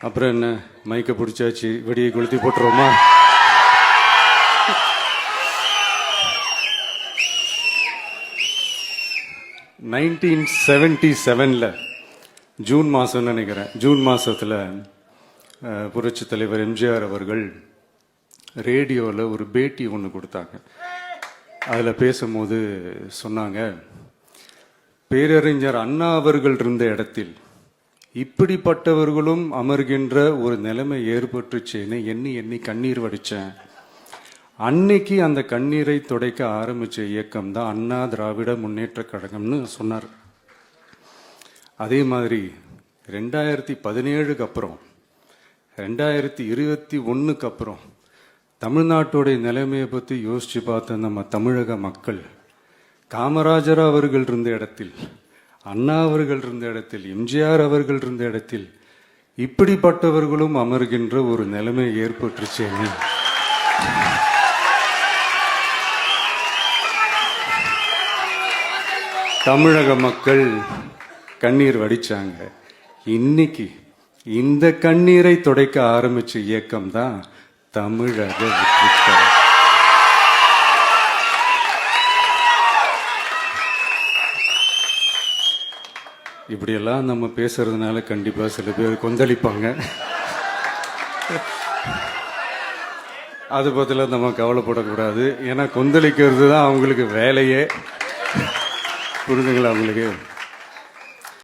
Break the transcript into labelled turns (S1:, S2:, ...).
S1: அப்புறம் என்ன, மைக்க பிடிச்சாச்சு, வெடியை கொளுத்தி போட்டுருவோமா? (1977) ஜூன் மாதம்னு நினைக்கிறேன். ஜூன் மாதத்தில் புரட்சி தலைவர் எம்ஜிஆர் அவர்கள் ரேடியோவில் ஒரு பேட்டி ஒன்று கொடுத்தாங்க. அதில் பேசும்போது சொன்னாங்க, பேரறிஞர் அண்ணா அவர்கள் இருந்த இடத்தில் இப்படிப்பட்டவர்களும் அமர்கின்ற ஒரு நிலைமை ஏற்பட்டுச்சேன்னு எண்ணி எண்ணி கண்ணீர் வடித்தேன். அன்னைக்கு அந்த கண்ணீரை துடைக்க ஆரம்பித்த இயக்கம் தான் அண்ணா திராவிட முன்னேற்ற கழகம்னு சொன்னார். அதே மாதிரி 2017 அப்புறம் 2021 அப்புறம் தமிழ்நாட்டுடைய நிலைமையை பற்றி யோசித்து பார்த்த நம்ம தமிழக மக்கள் காமராஜர் அவர்கள் இருந்த இடத்தில், அண்ணா அவர்கள் இருந்த இடத்தில், எம்ஜிஆர் அவர்கள் இருந்த இடத்தில் இப்படிப்பட்டவர்களும் அமர்கின்ற ஒரு நிலைமை ஏற்பட்டுச்சேன்னு தமிழக மக்கள் கண்ணீர் வடிச்சாங்க. இன்னைக்கு இந்த கண்ணீரை துடைக்க ஆரம்பிச்ச இயக்கம் தான் தமிழக வெற்றிக்கழகம். இப்படியெல்லாம் நம்ம பேசுறதுனால கண்டிப்பா சில பேர் கொந்தளிப்பாங்க. அது பத்தில நம்ம கவலைப்படக்கூடாது. ஏன்னா கொந்தளிக்கிறது தான் அவங்களுக்கு வேலையே. புரிஞ்சுங்களா உங்களுக்கு?